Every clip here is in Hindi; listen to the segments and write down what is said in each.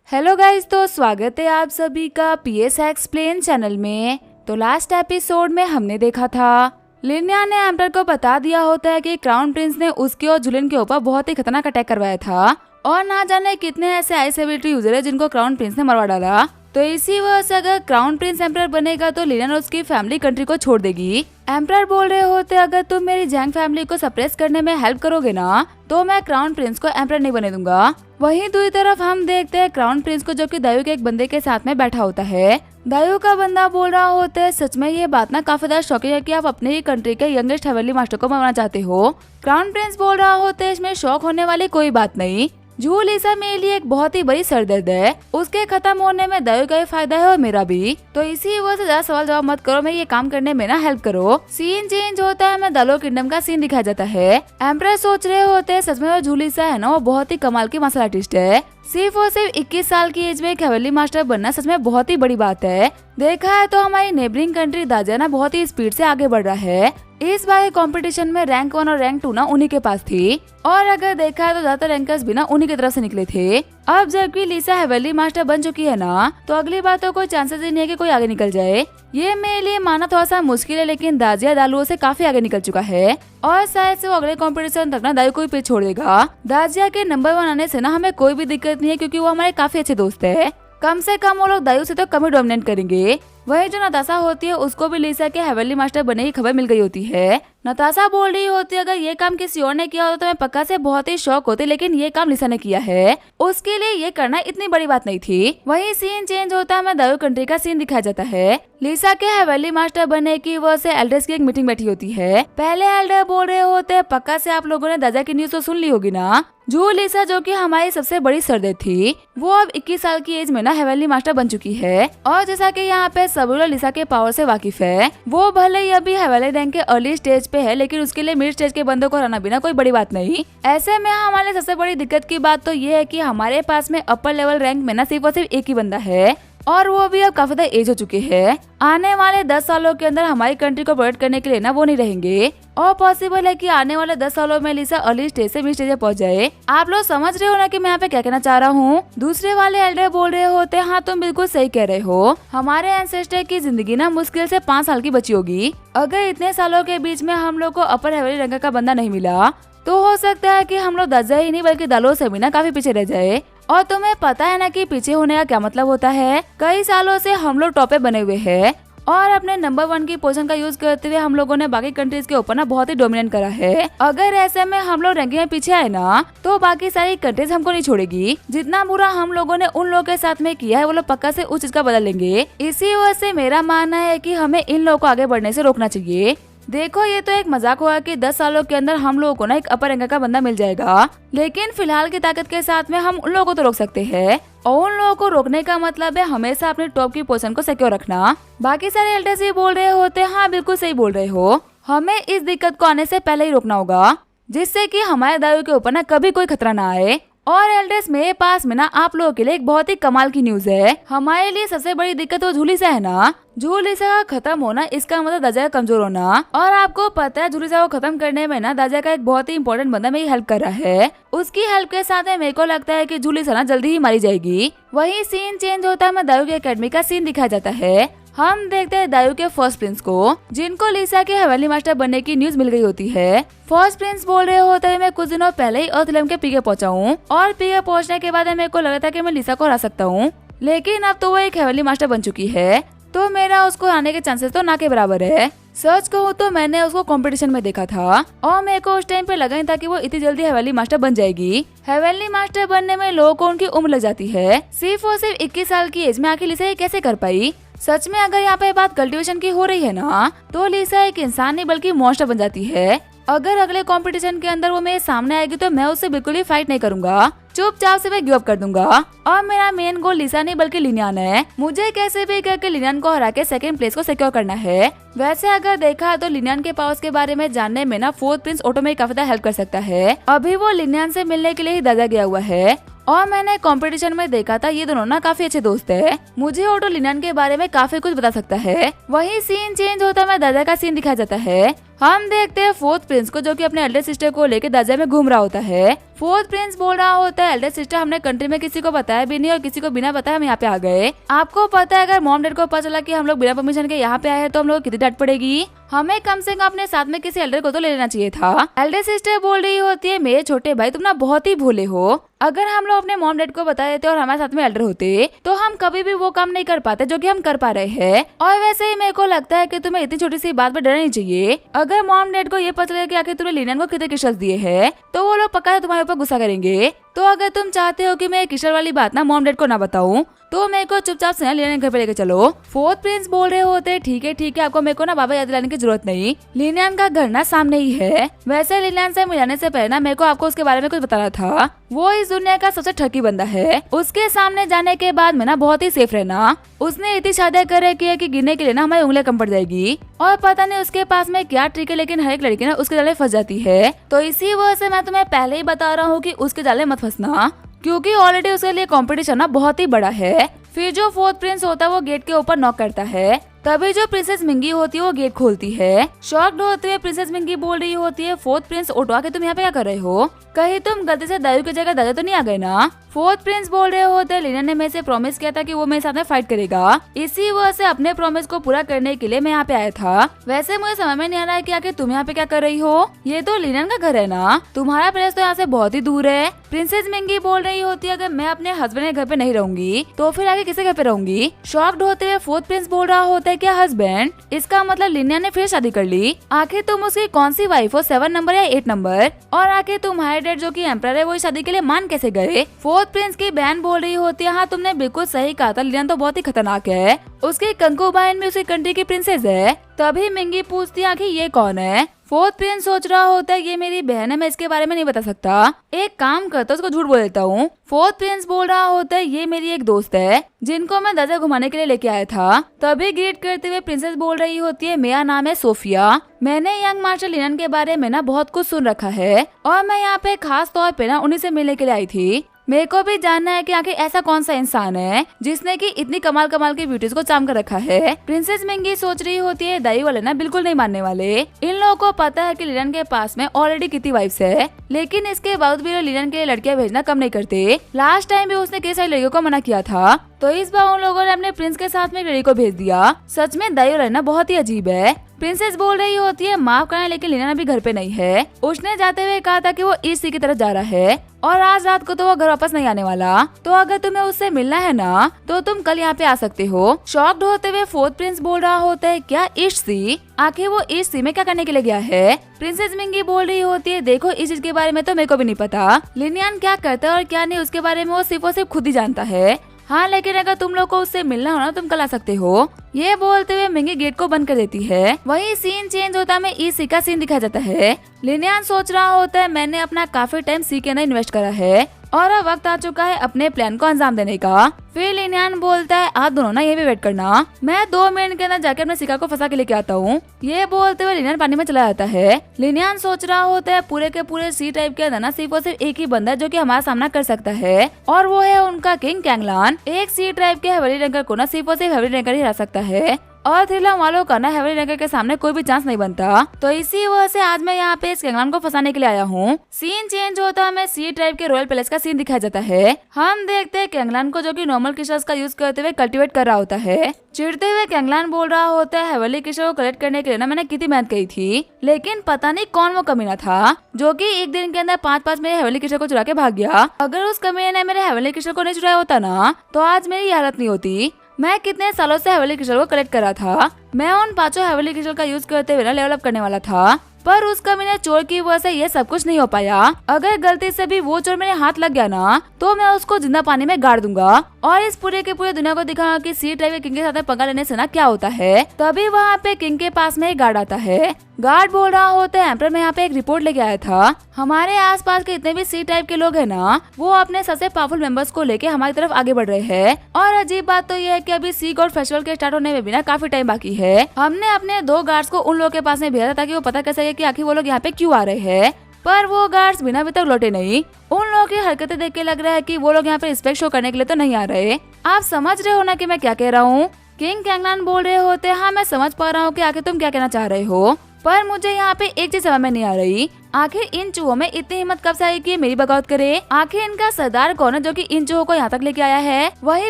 हेलो गाइस, तो स्वागत है आप सभी का पीएस एक्सप्लेन चैनल में। तो लास्ट एपिसोड में हमने देखा था लिनिया ने एम्पर को बता दिया होता है कि क्राउन प्रिंस ने उसके और जुलियन के ऊपर बहुत ही खतरनाक अटैक करवाया था और ना जाने कितने ऐसे आइस एबिलिटी यूजर है जिनको क्राउन प्रिंस ने मरवा डाला। तो इसी वजह से अगर क्राउन प्रिंस एम्पर बनेगा तो लिनिया और उसकी फैमिली कंट्री को छोड़ देगी। एम्पर बोल रहे होते अगर तुम मेरी जैंग फैमिली को सप्रेस करने में हेल्प करोगे ना तो मैं क्राउन प्रिंस को एम्पर नहीं बने दूंगा। वहीं दूसरी तरफ हम देखते हैं क्राउन प्रिंस को जो कि दायु के एक बंदे के साथ में बैठा होता है। दायु का बंदा बोल रहा होता है सच में ये बात ना काफी ज्यादा शॉकिंग है कि आप अपने ही कंट्री के यंगेस्ट हेवनली मास्टर को बनना चाहते हो। क्राउन प्रिंस बोल रहा होता है इसमें शौक होने वाली कोई बात नहीं, जू लिसा मेरे लिए एक बहुत ही बड़ी सरदर्द है, उसके खत्म होने में दायु का ही फायदा है और मेरा भी। तो इसी वजह से ज्यादा सवाल जवाब मत करो, मेरे ये काम करने में ना हेल्प करो। सीन चेंज होता है, मैं दालो किंगडम का सीन दिखाया जाता है। एम्प्रेस सोच रहे होते हैं सच में वो जू लिसा है ना वो बहुत ही कमाल की मार्शल आर्टिस्ट है। सिर्फ और सिर्फ 21 साल की एज में एक हेवनली मास्टर बनना सच में बहुत ही बड़ी बात है। देखा है तो हमारी नेबरिंग कंट्री दाजिया ना बहुत ही स्पीड से आगे बढ़ रहा है। इस बार कंपटीशन में रैंक 1 और रैंक 2 ना उन्हीं के पास थी और अगर देखा है तो ज्यादातर रैंकर्स भी ना उन्हीं की तरफ से निकले थे। अब जबकि लिसा हेवनली मास्टर बन चुकी है ना तो अगली बार तो कोई चांसेस ही नहीं है कि कोई आगे निकल जाए। ये मेरे लिए माना थोड़ा सा मुश्किल है, लेकिन दाजिया दालुओं से काफी आगे निकल चुका है और शायद से वो अगले कंपटीशन तक ना दायु को ही पीछे छोड़ देगा। दाजिया के नंबर 1 आने से ना हमें कोई भी दिक्कत नहीं है क्योंकि वो हमारे काफी अच्छे दोस्त है। कम से कम वो लोग दायु से तो कम ही डोमिनेट करेंगे। वही जो नताशा होती है उसको भी लिसा के हेवनली मास्टर बनने की खबर मिल गई होती है। नताशा बोल रही होती है अगर ये काम किसी और ने किया होता तो मैं पक्का से बहुत ही शौक होती, लेकिन ये काम लिसा ने किया है, उसके लिए ये करना इतनी बड़ी बात नहीं थी। वही सीन चेंज होता है, मैं दायु कंट्री का सीन दिखाया जाता है। लिसा के हेवनली मास्टर बनने की वजह से एल्डर्स की एक मीटिंग बैठी होती है। पहले एल्डर बोल रहे होते हैं पक्का से आप लोगों ने दादा की न्यूज तो सुन ली होगी ना, जू लिसा जो कि हमारी सबसे बड़ी सरदर्द थी वो अब 21 साल की एज में ना हेवनली मास्टर बन चुकी है। और जैसा कि यहाँ पे सभी लोग लिसा के पावर से वाकिफ है, वो भले ही अभी हेवनली रैंक के अर्ली स्टेज पे है लेकिन उसके लिए मिड स्टेज के बंदों को हराना भी ना कोई बड़ी बात नहीं। ऐसे में हमारे सबसे बड़ी दिक्कत की बात तो ये है कि हमारे पास में अपर लेवल रैंक में ना सिर्फ और सिर्फ एक ही बंदा है और वो भी अब काफी ज्यादा एज हो चुके हैं। आने वाले 10 सालों के अंदर हमारी कंट्री को प्रोटेक्ट करने के लिए ना वो नहीं रहेंगे और पॉसिबल है कि आने वाले 10 सालों में लिसा अर्ली स्टेज से मिड स्टेज पे पहुंच जाए। आप लोग समझ रहे हो ना कि मैं यहाँ पे क्या कहना चाह रहा हूँ। दूसरे वाले एल्डर बोल रहे होते हाँ तुम बिल्कुल सही कह रहे हो, हमारे एंसेस्टर की जिंदगी ना मुश्किल से 5 साल की बची होगी। अगर इतने सालों के बीच में हम लोग को अपर हेवनली रैंक का बंदा नहीं मिला तो हो सकता है कि हम लोग दाजा ही नहीं बल्कि दालो से भी ना काफी पीछे रह जाए। और तुम्हें पता है ना कि पीछे होने का क्या मतलब होता है। कई सालों से हम लोग टॉप पे बने हुए हैं और अपने नंबर 1 की पोजीशन का यूज करते हुए हम लोगों ने बाकी कंट्रीज के ऊपर ना बहुत ही डोमिनेट करा है। अगर ऐसे में हम लोग रैंकिंग में पीछे आए ना तो बाकी सारी कंट्रीज हमको नहीं छोड़ेगी। जितना बुरा हम लोगों ने उन लोगों के साथ में किया है वो लोग पक्का से उस चीज का बदल लेंगे। इसी वजह से मेरा मानना है कि हमें इन लोगों को आगे बढ़ने से रोकना चाहिए। देखो ये तो एक मजाक हुआ कि 10 सालों के अंदर हम लोगों को ना एक अपर रैंक का बंदा मिल जाएगा, लेकिन फिलहाल की ताकत के साथ में हम उन लोगों को तो रोक सकते हैं और उन लोगों को रोकने का मतलब है हमेशा अपने टॉप की पोजीशन को सिक्योर रखना। बाकी सारे एल्डर्स ये बोल रहे होते हैं हाँ बिल्कुल सही बोल रहे हो, हमें इस दिक्कत को आने से पहले ही रोकना होगा जिससे कि हमारे दायु के ऊपर ना कभी कोई खतरा ना आए। और एल्डर्स मेरे पास में ना आप लोगों के लिए एक बहुत ही कमाल की न्यूज है। हमारे लिए सबसे बड़ी दिक्कत वो जू लिसा है ना, जू लिसा का खत्म होना इसका मतलब दाजा का कमजोर होना। और आपको पता है जू लिसा को खत्म करने में ना दाजा का एक बहुत ही इंपॉर्टेंट बंदा मेरी हेल्प कर रहा है। उसकी हेल्प के साथ में मेरे को लगता है कि जू लिसा ना जल्दी ही मारी जाएगी। वही सीन चेंज होता है, मैं दायु की एकेडमी का सीन दिखाया जाता है। हम देखते हैं दायु के फर्स्ट प्रिंस को जिनको लिसा के हेवनली मास्टर बनने की न्यूज मिल गई होती है। फर्स्ट प्रिंस बोल रहे होते हैं मैं कुछ दिनों पहले ही अर्थलैम के पीके पहुंचा हूँ और पीके पहुंचने के बाद मेरे को लगा था कि मैं लिसा को हरा सकता हूँ, लेकिन अब तो वो एक हेवनली मास्टर बन चुकी है तो मेरा उसको आने के चांसेस तो ना के बराबर है। सच कहूँ तो मैंने उसको कंपटीशन में देखा था और मेरे को उस टाइम पे लगा नहीं था कि वो इतनी जल्दी हेवनली मास्टर बन जाएगी। हेवनली मास्टर बनने में लोगों को उनकी उम्र लग जाती है, सिर्फ और सिर्फ 21 साल की एज में आखिर लिसा ये कैसे कर पाई। सच में अगर यहाँ पे बात कल्टीवेशन की हो रही है ना तो लिसा एक इंसान नहीं बल्कि मॉन्स्टर बन जाती है। अगर अगले कंपटीशन के अंदर वो मेरे सामने आएगी तो मैं उससे बिल्कुल ही फाइट नहीं करूंगा, चुपचाप से मैं गिव अप कर दूंगा। और मेरा मेन गोल लिसा नहीं बल्कि लिनियान है, मुझे कैसे भी करके लिनियान को हरा के सेकंड प्लेस को सिक्योर करना है। वैसे अगर देखा तो लिनियान के पावर्स के बारे में जानने में ना फोर्थ प्रिंस ऑटो में काफी हेल्प कर सकता है। अभी वो लिनियान से मिलने के लिए ही दादा गया हुआ है और मैंने कंपटीशन में देखा था ये दोनों ना काफी अच्छे दोस्त है। मुझे ऑटो लिनियान के बारे में काफी कुछ बता सकता है। वही सीन चेंज होता है, मैं दादा का सीन दिखाया जाता है। हम देखते हैं फोर्थ प्रिंस को जो कि अपने एल्डर सिस्टर को लेकर दाजा में घूम रहा होता है फोर्थ प्रिंस बोल रहा होता है, एल्डर सिस्टर हमने कंट्री में किसी को बताया भी नहीं और किसी को बिना बताए हम यहाँ पे आ गए। आपको पता है अगर मॉम डैड को पता चला कि हम लोग बिना परमिशन के यहाँ पे आए हैं तो हम लोग कितनी डांट पड़ेगी। हमें कम से कम अपने साथ में किसी एल्डर को तो ले लेना चाहिए था। एल्डर सिस्टर बोल रही होती है, मेरे छोटे भाई तुम ना बहुत ही भोले हो। अगर हम लोग अपने मॉम डैड को बता देते और हमारे साथ में एल्डर होते तो हम कभी भी वो काम नहीं कर पाते जो कि हम कर पा रहे हैं। और वैसे ही मेरे को लगता है कि तुम्हें इतनी छोटी सी बात पर डरना नहीं चाहिए। अगर मॉम डैड को ये पता चले कि आखिर तुमने लिनन को कितने किशोर दिए हैं तो वो लोग पक्का तुम्हारे ऊपर गुस्सा करेंगे। तो अगर तुम चाहते हो कि मैं किशोर वाली बात ना मॉम डैड को ना बताऊं तो मेरे को चुपचाप से लिनन घर पे लेके चलो। फोर्थ प्रिंस बोल रहे होते, ठीक है आपको मेरे को ना बाबा याद दिलाने की जरूरत नहीं, लिनन का घर ना सामने ही है। वैसे लिनन से मिलाने से पहले ना मेरे को आपको उसके बारे में कुछ बताना था। वो इस दुनिया का सबसे ठगी बंदा है। उसके सामने जाने के बाद में ना बहुत ही सेफ रहना। उसने इतनी शादियां कर रखी है कि गिनने के लिए ना हमारी उंगलियां कम पड़ जाएगी। और पता नहीं उसके पास में क्या ट्रिक है, लेकिन हर एक लड़की ना उसके जाले फंस जाती है। तो इसी वजह से मैं तुम्हें पहले ही बता रहा हूँ कि उसके जाले मत फंसना, क्योंकि ऑलरेडी उसके लिए कंपटीशन ना बहुत ही बड़ा है। फिर जो फोर्थ प्रिंस होता है वो गेट के ऊपर नॉक करता है, तभी जो प्रिंसेस मिंगी होती है वो गेट खोलती है। शॉक्ड होते हुए प्रिंसेस मिंगी बोल रही होती है, फोर्थ प्रिंस उठवा के तुम यहाँ पे क्या कर रहे हो? कहीं तुम गलती से दारू की जगह दादा तो नहीं आ गए ना? फोर्थ प्रिंस बोल रहे होते, लिनन ने मेरे से प्रॉमिस किया था कि वो मेरे साथ में फाइट करेगा, इसी वजह से अपने प्रॉमिस को पूरा करने के लिए मैं यहाँ पे आया था। वैसे मुझे समझ में नहीं आ रहा है कि आखिर तुम यहाँ पे क्या कर रही हो? ये तो लिनन का घर है ना, तुम्हारा प्लेस तो यहाँ से बहुत ही दूर है। प्रिंसेस मिंगी बोल रही होती है, अगर मैं अपने हस्बैंड के घर पे नहीं रहूंगी तो फिर आगे किसके घर पे रहूंगी? शॉक्ड होते हुए फोर्थ प्रिंस बोल रहा होता है, क्या हस्बैंड? इसका मतलब लिनन ने फिर शादी कर ली? आखिर तुम उसकी कौन सी वाइफ हो, 7 नंबर या 8 नंबर? और आखिर तुम्हारे डैड जो कि एम्परर है वो शादी के लिए मान कैसे गए? फोर्थ प्रिंस की बहन बोल रही होती है, हाँ तुमने बिल्कुल सही कहा था, लिनन तो बहुत ही खतरनाक है। उसकी कंकूबाइन में उसकी कंट्री की प्रिंसेस है। तभी मिंगी पूछती है, आखिर ये कौन है? फोर्थ प्रिंस सोच रहा होता है, ये मेरी बहन है, मैं इसके बारे में नहीं बता सकता। एक काम करता हूँ, उसको झूठ बोल देता हूँ। फोर्थ प्रिंस बोल रहा होता है, ये मेरी एक दोस्त है जिनको मैं दादा घुमाने के लिए लेके आया था। तभी ग्रीट करते हुए प्रिंसेस बोल रही होती है, मेरा नाम है सोफिया। मैंने यंग मार्शल लिनन के बारे में ना बहुत कुछ सुन रखा है और मैं यहाँ पे खास तौर पे ना उन्हीं से मिलने के लिए आई थी। मेरे को भी जानना है कि आखिर ऐसा कौन सा इंसान है जिसने की इतनी कमाल कमाल की ब्यूटीज को चाम कर रखा है। प्रिंसेस मिंगी सोच रही होती है, दाई वाले ना बिल्कुल नहीं मानने वाले। इन लोगों को पता है कि लिनन के पास में ऑलरेडी कितनी वाइफ्स है, लेकिन इसके बावजूद भी लिनन के लिए लड़कियां भेजना कम नहीं करते। लास्ट टाइम भी उसने कई सारी लड़कियों को मना किया था, तो इस बार उन लोगों ने अपने प्रिंस के साथ में एक लड़की को भेज दिया। सच में दाई वाला ना बहुत ही अजीब है। प्रिंसेस बोल रही होती है, माफ करना लेकिन लिनन अभी घर पे नहीं है। उसने जाते हुए कहा था कि वो ईस्ट सी की तरफ जा रहा है और आज रात को तो वो घर वापस नहीं आने वाला। तो अगर तुम्हें उससे मिलना है ना तो तुम कल यहाँ पे आ सकते हो। शॉक्ड होते हुए फोर्थ प्रिंस बोल रहा होता है, क्या ईस्ट सी? आखिर वो ईस्ट सी में क्या करने के लिए गया है? प्रिंसेस मिंगी बोल रही होती है, देखो इस चीज के बारे में तो मेरे को भी नहीं पता। लिनियन क्या करता है और क्या नहीं उसके बारे में वो सिर्फ खुद ही जानता है। हाँ लेकिन अगर तुम लोग को उससे मिलना हो ना तुम कल आ सकते हो। ये बोलते हुए मिंगी गेट को बंद कर देती है। वही सीन चेंज होता है, ई सी का सीन दिखाया जाता है। लिनियन सोच रहा होता है, मैंने अपना काफी टाइम सी के अंदर इन्वेस्ट करा है और अब वक्त आ चुका है अपने प्लान को अंजाम देने का। फिर लिनियन बोलता है, आप दोनों ना ये भी वेट करना, मैं 2 मिनट के अंदर जाके अपने शिकार को फंसा के लेके आता हूँ। ये बोलते हुए लिनियन पानी में चला जाता है। लिनियन सोच रहा होता है, पूरे के पूरे सी टाइप के अंदर ना सिर्फ और सिर्फ एक ही बंदा है जो कि हमारा सामना कर सकता है और वो है उनका किंग कैंगलान। एक सी टाइप के हेवली रैंकर को ना सिर्फ और सिर्फ हेवली रैंकर ही हरा सकता है और थ्रिलम वालों का ना हेवली रैंकर के सामने कोई भी चांस नहीं बनता। तो इसी वजह से आज मैं यहाँ पे इस कैंगलान को फंसाने के लिए आया हूँ। सीन चेंज होता है, हमें सी टाइप के रॉयल पैलेस का सीन दिखाया जाता है। हम देखते हैं कैंगलान को जो कि नॉर्मल क्रिस्टल्स का यूज करते हुए कल्टीवेट कर रहा होता है। चिढ़ते हुए कैंगलान बोल रहा होता है, हेवली क्रिस्टल को कलेक्ट करने के लिए ना मैंने कितनी मेहनत की थी, लेकिन पता नहीं कौन वो कमीना था जो कि एक दिन के अंदर 5-5 मेरे हेवली क्रिस्टल को चुरा के भाग गया। अगर उस कमीने ने मेरे हेवली क्रिस्टल को नहीं चुराया होता ना तो आज मेरी हालत नहीं होती। मैं कितने सालों से हेवली क्रिस्टल को कलेक्ट करा था। मैं उन 5 हेवली क्रिस्टल का यूज करते हुए लेवल अप करने वाला था, पर उस कमीने चोर की वजह से ये सब कुछ नहीं हो पाया। अगर गलती से भी वो चोर मेरे हाथ लग गया ना तो मैं उसको जिंदा पानी में गाड़ दूंगा और इस पूरे के पूरे दुनिया को दिखाऊंगा कि सी टाइप के किंग के साथ पंगा लेने से ना क्या होता है। तभी वहाँ पे किंग के पास में एक गार्ड आता है। गार्ड बोल रहा होता है, एम्परर मैं यहाँ पे एक रिपोर्ट लेके आया था। हमारे आसपास के इतने भी सी टाइप के लोग हैं ना वो अपने सबसे पावरफुल मेंबर्स को लेके हमारी तरफ आगे बढ़ रहे हैं। और अजीब बात तो ये है कि अभी सी गॉड फेस्टिवल के स्टार्ट होने में भी ना काफी टाइम बाकी है। हमने अपने 2 गार्ड्स को उन लोगों के पास में भेजा था ताकि वो पता कर सके कि आखिर वो लोग यहाँ पे क्यों आ रहे हैं, पर वो गार्ड्स बिना अभी तक लौटे नहीं। उन लोगों की हरकतें देख के लग रहा है कि वो लोग यहाँ पे रिस्पेक्ट शो करने के लिए तो नहीं आ रहे। आप समझ रहे हो ना कि मैं क्या कह रहा हूँ? किंग कैंगलान बोल रहे होते, हाँ मैं समझ पा रहा हूँ कि आखिर तुम क्या कहना चाह रहे हो, पर मुझे यहाँ पे एक चीज समझ में नहीं आ रही। आखिर इन चूहों में इतनी हिम्मत कब से आई कि ये मेरी बगावत करे? आखिर इनका सरदार कौन है जो कि इन चूहों को यहाँ तक लेके आया है? वही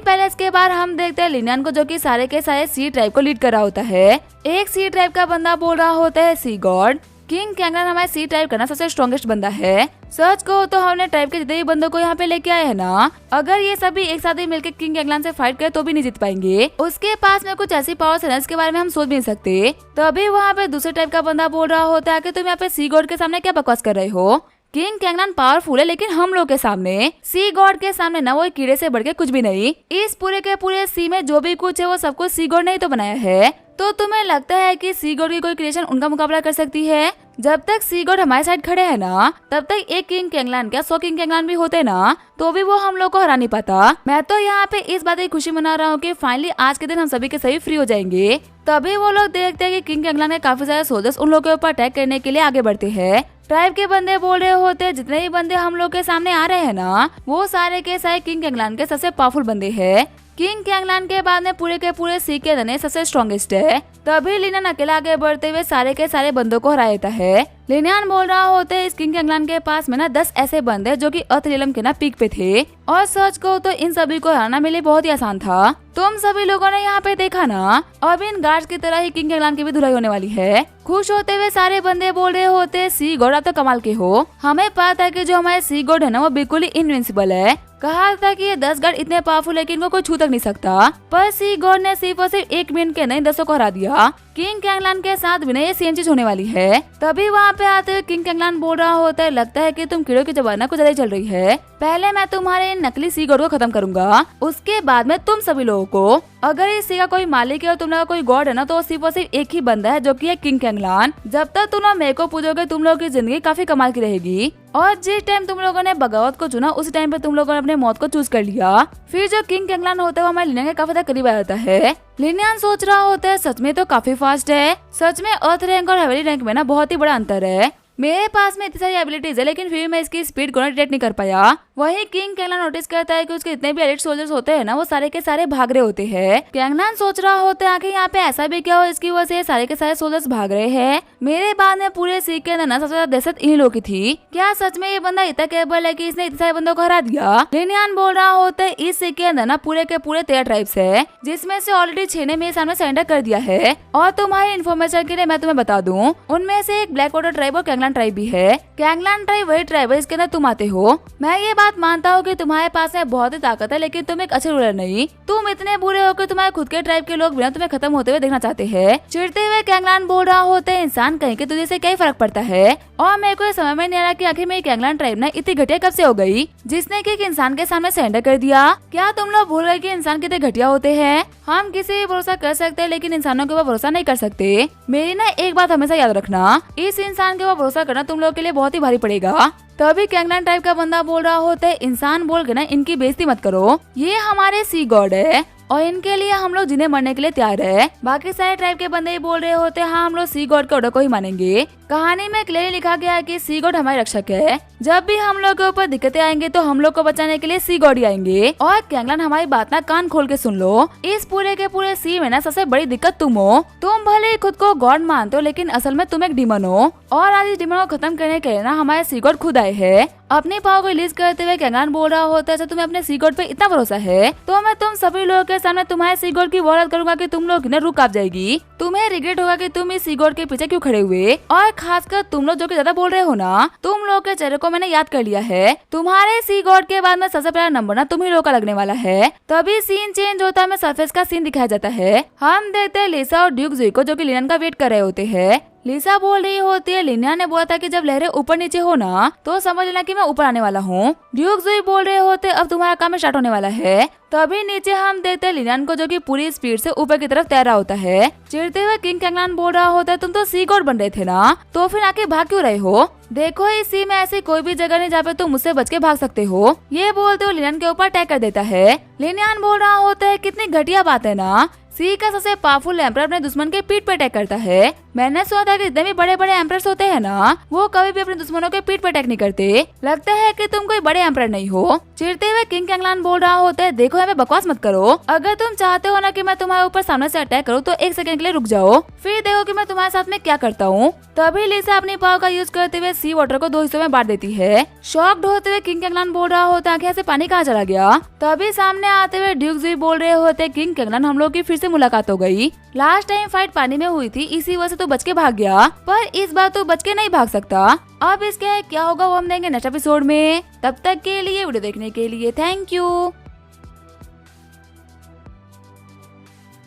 पहले इसके बाद हम देखते हैं लिनियन को, जो कि सारे के सारे सी ट्राइब को लीड कर रहा होता है। एक सी ट्राइब का बंदा बोल रहा होता है सी गॉड, किंग कैंगलन हमारे सी ट्राइब का ना सबसे स्ट्रॉन्गेस्ट बंदा है। सच को तो हमने ट्राइब के जितने भी बंदों को यहाँ पे लेके आए हैं ना, अगर ये सभी एक साथ ही मिलकर किंग कैंगलन से फाइट करे तो भी नहीं जीत पाएंगे। उसके पास में कुछ ऐसी पावर्स है जिसके बारे में हम सोच भी नहीं सकते। तभी वहाँ पे दूसरे टाइप का बंदा बोल रहा होता है कि तुम यहाँ पे सी गॉड के सामने क्या बकवास कर रहे हो? किंग कैंगलन पावरफुल है, लेकिन हम लोग के सामने, सी गॉड के सामने ना, वो कीड़े से बढ़ के कुछ भी नहीं। इस पूरे के पूरे सी में जो भी कुछ है वो सब कुछ सी गॉड ने ही तो बनाया है। तो तुम्हें लगता है कि सी गॉड की कोई क्रिएशन उनका मुकाबला कर सकती है? जब तक सी गॉड हमारे साइड खड़े हैं ना, तब तक एक किंग कैंगलन क्या 100 किंग कैंगलन भी होते ना, तो भी वो हम लोग को हरा नहीं पाता। मैं तो यहाँ पे इस बात की खुशी मना रहा हूँ कि फाइनली आज के दिन हम सभी के सभी फ्री हो जाएंगे। तभी वो लोग देखते हैं कि किंग कैंगलन के काफी सारे सोल्जर्स उन लोगों के ऊपर अटैक करने के लिए आगे बढ़ते हैं। ट्राइब के बंदे बोल रहे होते हैं जितने भी बंदे हम लोग के सामने आ रहे हैं ना, वो सारे के सारे किंग कैंगलन के सबसे पावरफुल बंदे हैं। किंग कैंगलन के बाद में पूरे के पूरे सी के धने सबसे स्ट्रॉन्गेस्ट है। तभी लिनियन अकेला आगे बढ़ते हुए सारे के सारे बंदों को हरा देता है। लिनियन बोल रहा होता है इस किंग कैंगलन के पास में ना 10 ऐसे बंदे जो कि अर्थ रियलम के ना पीक पे थे, और सच को तो इन सभी को हराना मेरे लिए बहुत ही आसान था। तुम सभी लोगों ने यहाँ पे देखा ना, अब इन गार्ड्स की तरह ही किंग कैंगलन की भी धुलाई होने वाली है। खुश होते हुए सारे बंदे बोल रहे होते सी गॉड आप तो कमाल के हो। हमें पता है कि जो हमारे सी गॉड है ना वो बिल्कुल ही इनविंसिबल है। कहा था कि ये 10 गार्ड इतने पावरफुल है कि इनको कोई छू तक नहीं सकता, पर सी गॉड ने सिर्फ और सिर्फ 1 मिनट के नहीं 10 को हरा दिया। किंग कैंगलन के साथ भी नहीं ये सेम चीज होने वाली है। तभी वहाँ पे आते हुए किंग कैंगलन बोल रहा होता है लगता है कि तुम कीड़ों की जमाना कुछ ज्यादा चल रही है। पहले मैं तुम्हारे नकली सी गॉड को खत्म करूंगा, उसके बाद में तुम सभी लोगों को। अगर इस सी का कोई मालिक है और तुम लोग का कोई गॉड है ना, तो सिर्फ और सिर्फ एक ही बंदा है जो कि है किंग कैंगलन। जब तक तुम लोग मेरे को पूछोगे तुम लोगों की जिंदगी काफी कमाल की रहेगी। और जिस टाइम तुम लोगों ने बगावत को चुना उस टाइम पे तुम लोगों ने अपने मौत को चूज कर लिया। फिर जो किंग कैंगलन होता है वो हमारे लिनियन के काफी ज्यादा करीब आ जाता है। लिनियन सोच रहा होता है सच में तो काफी फास्ट है। सच में अर्थ रैंक और हेवली रैंक में ना बहुत ही बड़ा अंतर है। मेरे पास में इतनी सारी एबिलिटीज है लेकिन फिर मैं इसकी स्पीड को डिटेक्ट नहीं कर पाया। वही किंग कैंगलन नोटिस करता है कि उसके जितने भी एलिट सोल्जर्स होते हैं ना वो सारे के सारे भाग रहे होते हैं। कैंगलन सोच रहा होता है आखिर यहाँ पे ऐसा भी क्या हो इसकी वजह से सारे के सारे सोल्जर्स भाग रहे हैं। मेरे बाद में पूरे सी के अंदर ना सबसे ज्यादा दहशत इन्हीं लोगों की थी। क्या सच में ये बंदा इतना कैपेबल है कि इसने इतने सारे बंदों को हरा दिया? लिनियन बोल रहा होता है इस सी के अंदर ना पूरे के पूरे 13 ट्राइब्स है, जिसमें से ऑलरेडी 6 ने मेरे सामने सरेंडर कर दिया है। और तुम्हारी इन्फॉर्मेशन के लिए मैं तुम्हें बता दूं, उनमें से एक ब्लैक वाटर ट्राइब और कैंगलन ट्राइब भी है। कैंगलन ट्राइब वही ट्राइब है इसके अंदर तुम आते हो। मैं ये बात मानता हूँ कि तुम्हारे पास में बहुत ही ताकत है, लेकिन तुम एक अच्छे रूलर नहीं। तुम इतने बुरे हो कि तुम्हारे खुद के ट्राइब के लोग बिना तुम्हें खत्म होते हुए देखना चाहते हैं। चिढ़ते हुए कैंगलन बोल रहा होता है इंसान कहीं के तुझे से क्या फर्क पड़ता है? और मेरे को ये समझ में नहीं आ रहा कि आखिर मेरी कैंगलन ट्राइब ना इतनी घटिया कब से हो गई, जिसने कि एक इंसान के सामने सरेंडर कर दिया। क्या तुम लोग भूल गए कि इंसान कितने घटिया होते हैं? हम किसी भी भरोसा कर सकते हैं लेकिन इंसानों के ऊपर भरोसा नहीं कर सकते। मेरी ना एक बात हमेशा याद रखना, इस इंसान के ऊपर भरोसा करना तुम लोग के लिए बहुत ही भारी पड़ेगा। तभी कैंगलन टाइप का बंदा बोल रहा होता है इंसान बोल के ना इनकी बेइज्जती मत करो। ये हमारे सी गॉड है और इनके लिए हम लोग जिन्हें मरने के लिए तैयार है। बाकी सारे ट्राइब के बंदे ही बोल रहे होते हैं हाँ हम लोग सी गॉड के ऑर्डर को ही मानेंगे। कहानी में क्लियरली लिखा गया है कि सी गॉड हमारे रक्षक है। जब भी हम लोग के ऊपर दिक्कतें आएंगे तो हम लोग को बचाने के लिए सी गॉड ही आएंगे। और कैंगलन हमारी बात ना कान खोल के सुन लो, इस पूरे के पूरे सी में ना सबसे बड़ी दिक्कत तुम हो। तुम भले ही खुद को गॉड मानते हो लेकिन असल में तुम एक डीमन हो, और आज इस डीमन को खत्म करने के लिए ना हमारे सी गॉड खुद आए हैं। अपनी पावर को रिलीज करते हुए कैंगलन बोल रहा होता है तुम्हें अपने सी गॉड पे इतना भरोसा है तो मैं तुम सभी लोगों के सामने तुम्हारे सी गॉड की वॉरत करूंगा कि तुम लोग ने रुक कांप जाएगी। तुम्हें रिग्रेट होगा कि तुम इस सी गॉड के पीछे क्यों खड़े हुए। और खासकर तुम लोग जो कि ज्यादा बोल रहे हो ना, तुम लोग के चेहरे को मैंने याद कर लिया है। तुम्हारे सी गॉड के बाद में सबसे पहला नंबर ना तुम ही लोगों का लगने वाला है। तभी सीन चेंज होता है, सरफेस का सीन दिखाया जाता है। हम देखते हैं लिसा और ड्यूक जुई को जो कि लिनियन का वेट कर रहे होते हैं। लिसा बोल रही होती है लिनियन ने बोला था कि जब लहरें ऊपर नीचे हो ना तो समझ लेना कि मैं ऊपर आने वाला हूँ। ड्यूक जुई बोल रहे होते अब तुम्हारा काम स्टार्ट होने वाला है। तभी नीचे हम देखते हैं लिनियन को जो कि पूरी स्पीड से ऊपर की तरफ तैर रहा होता है। चिढ़ते हुए किंग कैंगलन बोल रहा होता है तुम तो सी गॉड बन रहे थे ना, तो फिर आके भाग क्यों रहे हो? देखो इस सी में ऐसी कोई भी जगह नहीं जहाँ पे तुम मुझसे बच के भाग सकते हो। ये बोलते हुए लिनियन के ऊपर अटैक कर देता है। लिनियन बोल रहा होता है कितनी घटिया बात है ना, सी का सबसे पावरफुल एम्पर अपने दुश्मन के पीठ पे अटैक करता है। मैंने सुना था कि जितने भी बड़े बड़े एम्परर्स होते हैं ना, वो कभी भी अपने दुश्मनों के पीठ पे अटैक नहीं करते। लगता है कि तुम कोई बड़े एम्परर नहीं हो। चिढ़ते हुए किंग कैंगलान बोल रहा होता है, देखो हमें बकवास मत करो। अगर तुम चाहते हो ना कि मैं तुम्हारे ऊपर सामने से अटैक करूँ तो 1 सेकंड के लिए रुक जाओ, फिर देखो कि मैं तुम्हारे साथ में क्या करता हूँ। तभी लिसा अपनी पावर का यूज करते हुए सी वाटर को 2 हिस्सों में बांट देती है। शॉक्ड होते हुए किंग कैंगलान बोल रहा होता है, ऐसे पानी कहाँ चला गया। तभी सामने आते हुए ड्यूक्स भी बोल रहे होते, किंग कैंगलान हम लोग की फिर से मुलाकात हो गई। लास्ट टाइम फाइट पानी में हुई थी, इसी वजह से तो बच के भाग गया, पर इस बार तो बच के नहीं भाग सकता। अब इसके क्या होगा वो हम देंगे नेक्स्ट एपिसोड में। तब तक के लिए वीडियो देखने के लिए थैंक यू।